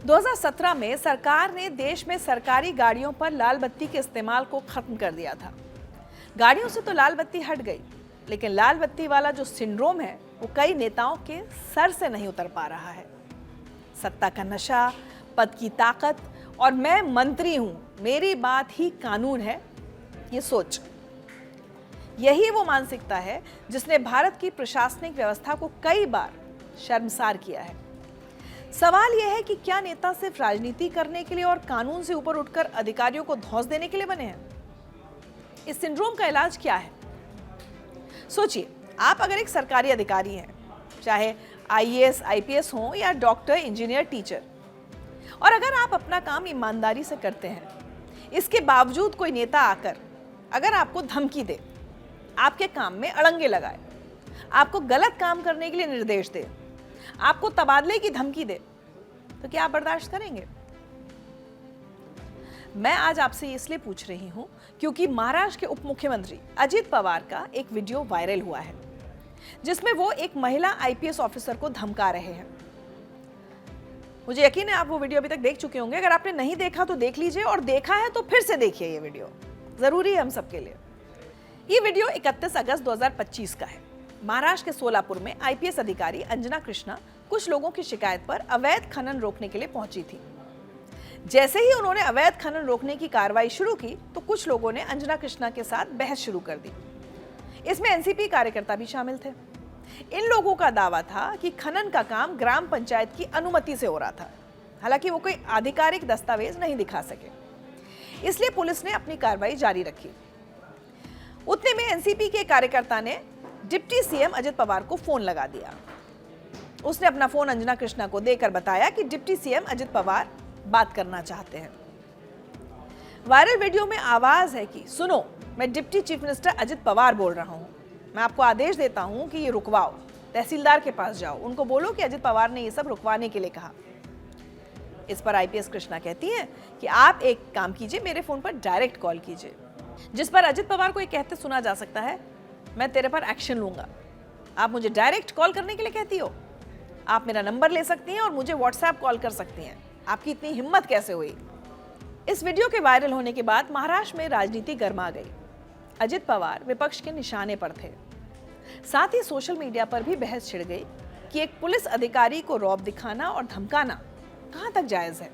2017 में सरकार ने देश में सरकारी गाड़ियों पर लाल बत्ती के इस्तेमाल को खत्म कर दिया था। गाड़ियों से तो लाल बत्ती हट गई, लेकिन लाल बत्ती वाला जो सिंड्रोम है वो कई नेताओं के सर से नहीं उतर पा रहा है। सत्ता का नशा, पद की ताकत और मैं मंत्री हूं, मेरी बात ही कानून है, ये सोच, यही वो मानसिकता है जिसने भारत की प्रशासनिक व्यवस्था को कई बार शर्मसार किया है। सवाल यह है कि क्या नेता सिर्फ राजनीति करने के लिए और कानून से ऊपर उठकर अधिकारियों को धौंस देने के लिए बने हैं? इस सिंड्रोम का इलाज क्या है? सोचिए, आप अगर एक सरकारी अधिकारी हैं, चाहे आईएएस, आईपीएस हो या डॉक्टर, इंजीनियर, टीचर, और अगर आप अपना काम ईमानदारी से करते हैं, इसके बावजूद कोई नेता आकर अगर आपको धमकी दे, आपके काम में अड़ंगे लगाए, आपको गलत काम करने के लिए निर्देश दे, आपको तबादले की धमकी दे, तो क्या आप बर्दाश्त करेंगे? मैं आज आपसे इसलिए पूछ रही हूं क्योंकि महाराष्ट्र के उप मुख्यमंत्री अजित पवार का एक वीडियो वायरल हुआ है, जिसमें वो एक महिला आईपीएस ऑफिसर को धमका रहे हैं। मुझे यकीन है आप वो वीडियो अभी तक देख चुके होंगे। अगर आपने नहीं देखा तो देख लीजिए, और देखा है तो फिर से देखिए, ये वीडियो जरूरी है हम सबके लिए। ये वीडियो 31 अगस्त 2025 का है। महाराष्ट्र के सोलापुर में आईपीएस अधिकारी अंजना कृष्णा कुछ लोगों की शिकायत पर अवैध खनन रोकने के लिए पहुंची थी। जैसे ही उन्होंने अवैध खनन रोकने की कार्रवाई शुरू की तो कुछ लोगों ने अंजना कृष्णा के साथ बहस शुरू कर दी। इसमें एनसीपी कार्यकर्ता भी शामिल थे। इन लोगों का दावा था कि खनन का काम ग्राम पंचायत की अनुमति से हो रहा था, हालांकि वो कोई आधिकारिक दस्तावेज नहीं दिखा सके, इसलिए पुलिस ने अपनी कार्रवाई जारी रखी। उतने में एनसीपी के कार्यकर्ता ने डिप्टी सीएम अजित पवार को फोन लगा दिया। उसने अपना फोन अंजना कृष्णा को देकर बताया कि डिप्टी सीएम अजित पवार बात करना चाहते हैं। वायरल वीडियो में आवाज है कि सुनो, मैं deputy chief minister Ajit Pawar बोल रहा हूं, मैं आपको आदेश देता हूं कि ये रुकवाओ, तहसीलदार के पास जाओ, उनको बोलो कि अजित पवार ने ये सब रुकवाने के लिए कहा। इस पर आईपीएस कृष्णा कहती हैं कि आप एक काम कीजिए, मेरे फोन पर डायरेक्ट कॉल कीजिए, जिस पर अजित पवार को ये कहते सुना जा सकता है, मैं तेरे पर एक्शन लूंगा। आप मुझे डायरेक्ट कॉल करने के लिए कहती हो? आप मेरा नंबर ले सकती हैं और मुझे व्हाट्सएप कॉल कर सकती हैं। आपकी इतनी हिम्मत कैसे हुई? इस वीडियो के वायरल होने के बाद महाराष्ट्र में राजनीति गर्मा गई। अजित पवार विपक्ष के निशाने पर थे। साथ ही सोशल मीडिया पर भी बहस छिड़ गई कि एक पुलिस अधिकारी को रौब दिखाना और धमकाना कहां तक जायज है।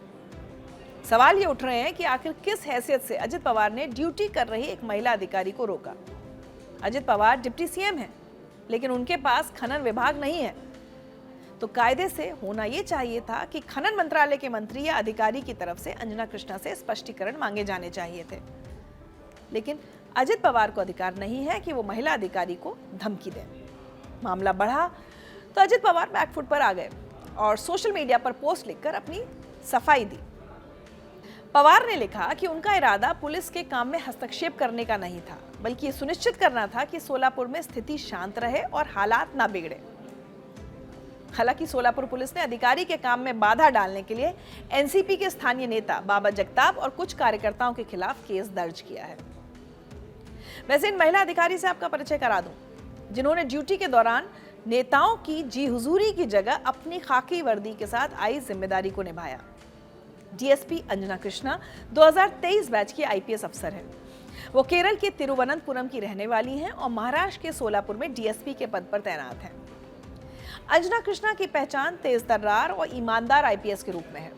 सवाल ये उठ रहे हैं कि आखिर किस हैसियत से अजित पवार ने ड्यूटी कर रही एक महिला अधिकारी को रोका। अजित पवार डिप्टी सीएम हैं, लेकिन उनके पास खनन विभाग नहीं है, तो कायदे से होना यह चाहिए था कि खनन मंत्रालय के मंत्री या अधिकारी की तरफ से अंजना कृष्णा से स्पष्टीकरण मांगे जाने चाहिए थे। लेकिन अजित पवार को अधिकार नहीं है कि वो महिला अधिकारी को धमकी दें। मामला बढ़ा तो अजित पवार बैकफुट पर आ गए और सोशल मीडिया पर पोस्ट लिखकर अपनी सफाई दी। पवार ने लिखा कि उनका इरादा पुलिस के काम में हस्तक्षेप करने का नहीं था, बल्कि ये सुनिश्चित करना था कि सोलापुर में स्थिति शांत रहे और हालात ना बिगड़े। हालांकि सोलापुर पुलिस ने अधिकारी के काम में बाधा डालने के लिए एनसीपी के स्थानीय नेता बाबा जगताप और कुछ कार्यकर्ताओं के खिलाफ केस दर्ज किया है। वैसे इन महिला अधिकारी से आपका परिचय करा दूं, जिन्होंने ड्यूटी के दौरान नेताओं की जी हुजूरी की जगह अपनी खाकी वर्दी के साथ आई जिम्मेदारी को निभाया। डीएसपी अंजना कृष्णा 2023 बैच की आईपीएस अफसर हैं। वो केरल के तिरुवनंतपुरम की रहने वाली हैं और महाराष्ट्र के सोलापुर में डीएसपी के पद पर तैनात हैं। अंजना कृष्णा की पहचान तेज तर्रार और ईमानदार आईपीएस के रूप में है।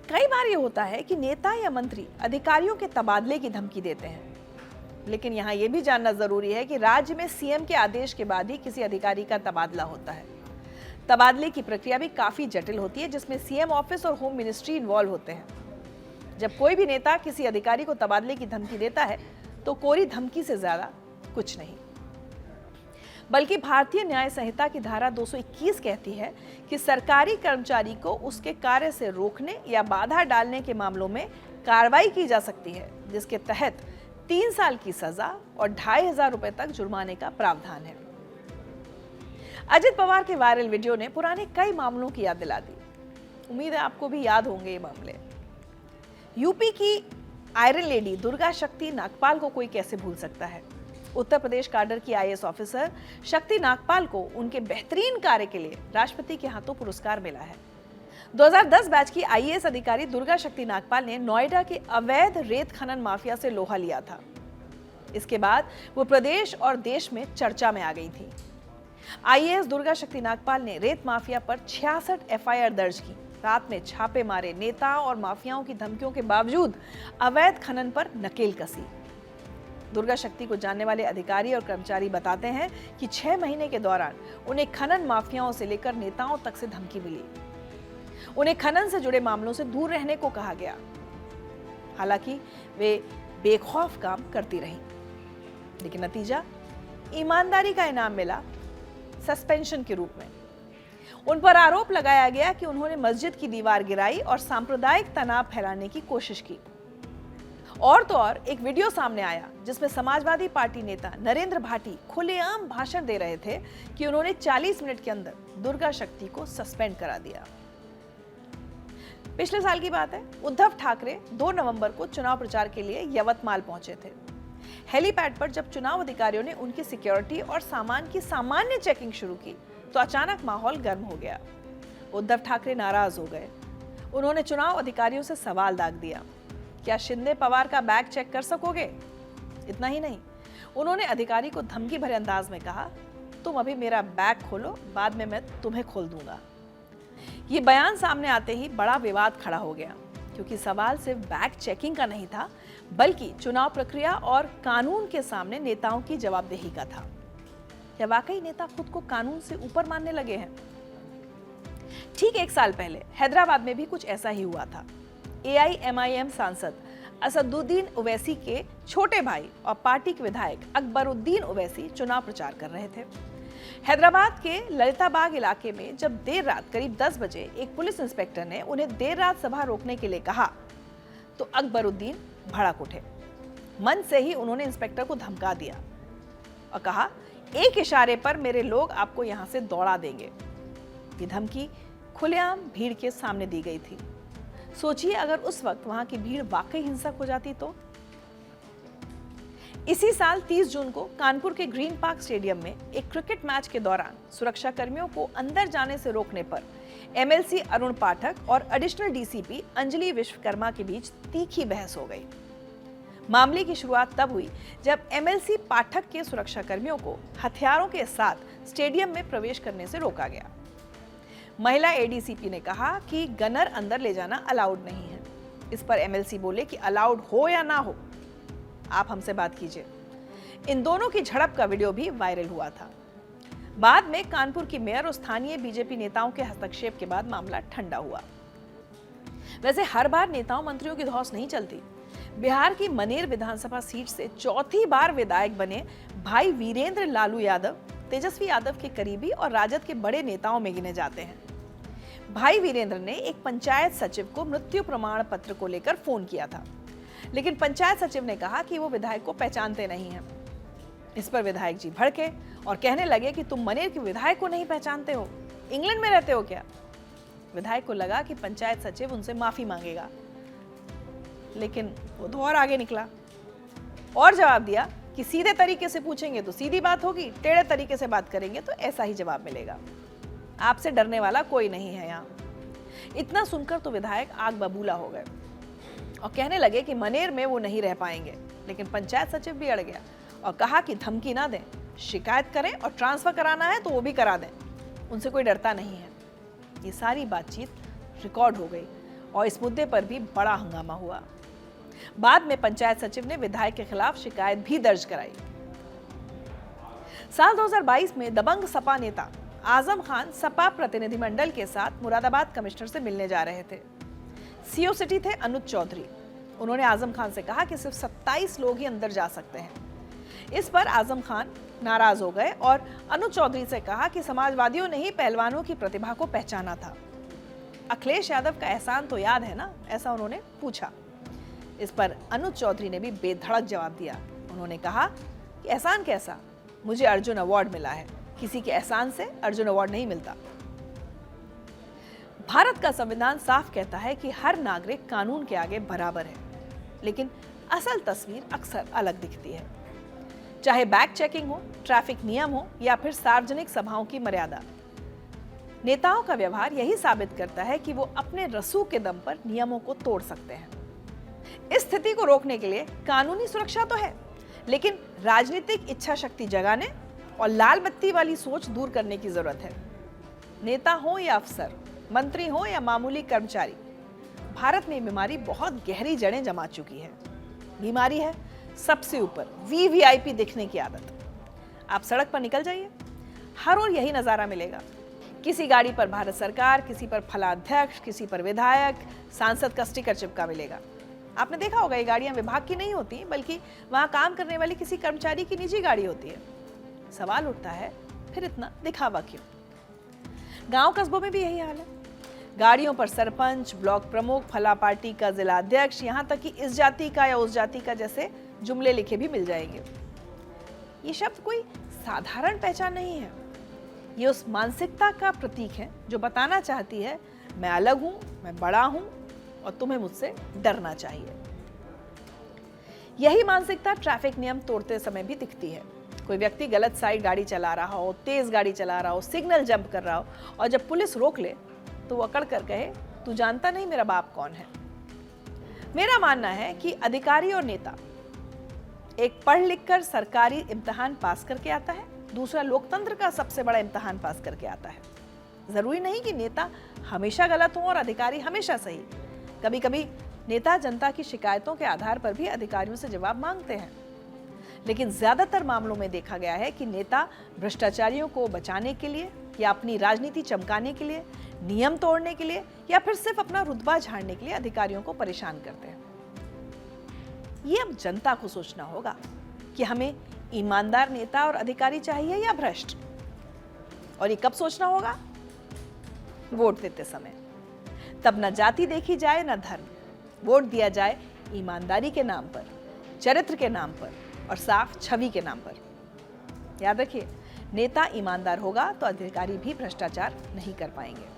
कई बार ये होता है कि नेता या मंत्री अधिकारियों के तबादले की धमकी देते हैं, लेकिन यहाँ ये भी जानना जरूरी है कि राज्य में सीएम के आदेश के बाद ही किसी अधिकारी का तबादला होता है। तबादले की प्रक्रिया भी काफी जटिल होती है, जिसमें सीएम ऑफिस और होम मिनिस्ट्री इन्वॉल्व होते हैं। जब कोई भी नेता किसी अधिकारी को तबादले की धमकी देता है तो कोरी धमकी से ज्यादा कुछ नहीं, बल्कि भारतीय न्याय संहिता की धारा 221 कहती है कि सरकारी कर्मचारी को उसके कार्य से रोकने या बाधा डालने के मामलों में कार्रवाई की जा सकती है, जिसके तहत 3 साल की सजा और 2,500 रुपए तक जुर्माने का प्रावधान है। अजित पवार के वायरल वीडियो ने पुराने कई मामलों की याद दिला दी। उम्मीद है आपको भी याद होंगे ये मामले। यूपी की आयरन लेडी दुर्गा शक्ति नागपाल को कोई कैसे भूल सकता है। उत्तर प्रदेश काडर की आईएएस ऑफिसर शक्ति नागपाल को उनके बेहतरीन कार्य के लिए राष्ट्रपति के हाथों पुरस्कार मिला है। 2010 बैच की आईएएस अधिकारी दुर्गा शक्ति नागपाल ने नोएडा के अवैध रेत खनन माफिया से लोहा लिया था। इसके बाद वो प्रदेश और देश में चर्चा में आ गई थी। आईएएस दुर्गा शक्ति नागपाल ने रेत माफिया पर 66 एफआईआर दर्ज की, रात में छापे मारे, नेता और माफियाओं की धमकियों के बावजूद अवैध खनन पर नकेल कसी। दुर्गा शक्ति को जानने वाले अधिकारी और कर्मचारी बताते हैं कि 6 महीने के दौरान उन्हें खनन माफियाओं से लेकर नेताओं तक से धमकी मिली। उन्हें खनन से जुड़े मामलों से दूर रहने को कहा गया। हालांकि वे बेखौफ काम करती रहीं, लेकिन नतीजा ईमानदारी का इनाम मिला, सस्पेंशन के रूप में। उन पर आरोप लगाया गया कि उन्होंने मस्जिद की दीवार गिराई और सांप्रदायिक तनाव फैलाने की कोशिश की। और तो और एक वीडियो सामने आया जिसमें समाजवादी पार्टी नेता नरेंद्र भाटी खुलेआम भाषण दे रहे थे कि उन्होंने 40 मिनट के अंदर दुर्गा शक्ति को सस्पेंड करा दिया। पिछले साल की बात है, उद्धव ठाकरे 2 नवंबर को चुनाव प्रचार के लिए यवतमाल पहुंचे थे। हेलीपैड पर जब चुनाव अधिकारियों ने उनकी सिक्योरिटी और सामान की सामान्य चेकिंग शुरू की तो अचानक माहौल गर्म हो गया। उद्धव ठाकरे नाराज हो गए। उन्होंने चुनाव अधिकारियों से सवाल दाग दिया, क्या शिंदे पवार का बैग चेक कर सकोगे? इतना ही नहीं, उन्होंने अधिकारी को धमकी भरे अंदाज में कहा, तुम अभी मेरा बैग खोलो, बाद में मैं तुम्हें खोल दूंगा। ये बयान सामने आते ही बड़ा विवाद खड़ा हो गया, क्योंकि सवाल सिर्फ बैग चेकिंग का नहीं था, बल्कि चुनाव प्रक्रिया और कानून के सामने नेताओं की जवाबदेही का था। क्या वाकई नेता खुद को कानून से ऊपर मानने लगे हैं? ठीक 1 साल पहले हैदराबाद में भी कुछ ऐसा ही हुआ था। एआईएमआईएम सांसद असदुद्दीन ओवैसी के छोटे भाई और पार्टी के विधायक अकबरुद्दीन ओवैसी चुनाव प्रचार कर रहे थे। हैदराबाद के ललिताबाग इलाके में जब देर रात करीब 10 बजे एक पुलिस इंस्पेक्टर ने उन्हें देर रात सभा रोकने के लिए कहा तो अकबरुद्दीन भड़क उठे। मन से ही उन्होंने इंस्पेक्टर को धमका दिया और कहा, एक इशारे पर मेरे लोग आपको यहां से दौड़ा देंगे। ये धमकी खुलेआम भीड़ के सामने दी गई थी। सोचिए अगर उस वक्त वहां की भीड़ वाकई हिंसक हो जाती तो। इसी साल 30 जून को कानपुर के ग्रीन पार्क स्टेडियम में एक क्रिकेट मैच के दौरान सुरक्षा कर्मियों को अंदर जाने से रोकने पर एमएलसी अरुण पाठक और एडिशनल डीसीपी अंजलि विश्वकर्मा के बीच तीखी बहस हो गई। मामले की शुरुआत तब हुई जब एमएलसी पाठक के सुरक्षा कर्मियों को हथियारों के साथ स्टेडियम में प्रवेश करने से रोका गया। महिला एडीसीपी ने कहा कि गनर अंदर ले जाना अलाउड नहीं है। इस पर एमएलसी बोले कि अलाउड हो या ना हो, आप हमसे बात कीजिए। इन दोनों की झड़प का वीडियो भी वायरल हुआ था। बाद में कानपुर की मेयर और स्थानीय बीजेपी नेताओं के हस्तक्षेप के बाद मामला ठंडा हुआ। वैसे हर बार नेताओं मंत्रियों की धौंस नहीं चलती। बिहार की मनेर विधानसभा सीट से 4थी बार विधायक बने भाई वीरेंद्र लालू यादव तेजस्वी यादव के करीबी और राजद के बड़े नेताओं में गिने जाते हैं। भाई वीरेंद्र ने एक पंचायत सचिव को मृत्यु प्रमाण पत्र को लेकर फोन किया था, लेकिन पंचायत सचिव ने कहा कि वो विधायक को पहचानते नहीं हैं। इस पर विधायक जी भड़के और कहने लगे कि तुम मनेर के विधायक को नहीं पहचानते हो, इंग्लैंड में रहते हो क्या? विधायक को लगा कि पंचायत सचिव उनसे माफी मांगेगा, लेकिन वो तो और आगे निकला और जवाब दिया कि सीधे तरीके से पूछेंगे तो सीधी बात होगी, टेढ़े तरीके से बात करेंगे तो ऐसा ही जवाब मिलेगा। आपसे डरने वाला कोई नहीं है यहाँ। इतना सुनकर तो विधायक आग बबूला हो गए और कहने लगे कि मनेर में वो नहीं रह पाएंगे। लेकिन पंचायत सचिव भी अड़ गया और कहा कि धमकी ना दें, शिकायत करें और ट्रांसफर कराना है तो वो भी करा दें, उनसे कोई डरता नहीं है। ये सारी बातचीत रिकॉर्ड हो गई और इस मुद्दे पर भी बड़ा हंगामा हुआ। बाद में पंचायत सचिव ने विधायक के खिलाफ शिकायत भी दर्ज कराई। साल 2022 में दबंग सपा नेता आजम खान सपा प्रतिनिधिमंडल के साथ मुरादाबाद कमिश्नर से मिलने जा रहे थे। सीओ सिटी थे अनुज चौधरी। उन्होंने आजम खान से कहा कि सिर्फ 27 लोग ही अंदर जा सकते हैं। इस पर आजम खान नाराज हो गए और अनुज चौधरी से कहा कि समाजवादियों ने ही पहलवानों की प्रतिभा को पहचाना था। अखिलेश यादव का एहसान तो याद है ना, ऐसा उन्होंने पूछा। इस पर अनुज चौधरी ने भी बेधड़क जवाब दिया। उन्होंने कहा कि एहसान कैसा, मुझे अर्जुन अवार्ड मिला है, किसी के एहसान से अर्जुन अवार्ड नहीं मिलता। भारत का संविधान साफ कहता है कि हर नागरिक कानून के आगे बराबर है, लेकिन असल तस्वीर अक्सर अलग दिखती है। चाहे बैग चेकिंग हो, ट्रैफिक नियम हो या फिर सार्वजनिक सभाओं की मर्यादा। नेताओं का व्यवहार यही साबित करता है कि वो अपने रसूख के दम पर नियमों को तोड़ सकते हैं। इस स्थिति को रोकने के लिए कानूनी सुरक्षा तो है, लेकिन राजनीतिक इच्छा शक्ति जगाने और लाल बत्ती वाली सोच दूर करने की जरूरत है। नेता हो या अफसर, मंत्री हो या मामूली कर्मचारी, भारत में बीमारी बहुत गहरी जड़ें जमा चुकी है। बीमारी है सबसे ऊपर वीवीआईपी दिखने की आदत। आप सड़क पर निकल जाइए, हर ओर यही नजारा मिलेगा। किसी गाड़ी पर भारत सरकार, किसी पर फलाध्यक्ष, किसी पर विधायक, सांसद का स्टिकर चिपका मिलेगा। आपने देखा होगा ये गाड़ियां विभाग की नहीं होती, बल्कि वहां काम करने वाली किसी कर्मचारी की निजी गाड़ी होती है। सवाल उठता है, फिर इतना दिखावा क्यों? गांव कस्बों में भी यही हाल है। गाड़ियों पर सरपंच, ब्लॉक प्रमुख, फला पार्टी का जिला अध्यक्ष, यहां तक कि इस जाति का या उस जाति का जैसे जुमले लिखे भी मिल जाएंगे। ये शब्द कोई साधारण पहचान नहीं है, ये उस मानसिकता का प्रतीक है जो बताना चाहती है मैं अलग हूं, मैं बड़ा हूं और तुम्हें मुझसे डरना चाहिए। यही मानसिकता ट्रैफिक नियम तोड़ते समय भी दिखती है। कोई व्यक्ति गलत साइड गाड़ी चला रहा हो, तेज गाड़ी चला रहा हो, सिग्नल जंप कर रहा हो और जब पुलिस रोक ले तो वो अकड़ कर कहे तू जानता नहीं मेरा बाप कौन है। मेरा मानना है कि अधिकारी और नेता, एक पढ़ लिख कर सरकारी इम्तिहान पास करके आता है, दूसरा लोकतंत्र का सबसे बड़ा इम्तिहान पास करके आता है। जरूरी नहीं कि नेता हमेशा गलत हो और अधिकारी हमेशा सही। कभी कभी नेता जनता की शिकायतों के आधार पर भी अधिकारियों से जवाब मांगते हैं, लेकिन ज्यादातर मामलों में देखा गया है कि नेता भ्रष्टाचारियों को बचाने के लिए या अपनी राजनीति चमकाने के लिए, नियम तोड़ने के लिए या फिर सिर्फ अपना रुतबा झाड़ने के लिए अधिकारियों को परेशान करते हैं। ये अब जनता को सोचना होगा कि हमें ईमानदार नेता और अधिकारी चाहिए या भ्रष्ट। और ये कब सोचना होगा? वोट देते समय। तब न जाति देखी जाए न धर्म, वोट दिया जाए ईमानदारी के नाम पर, चरित्र के नाम पर और साफ छवि के नाम पर। याद रखिए, नेता ईमानदार होगा तो अधिकारी भी भ्रष्टाचार नहीं कर पाएंगे।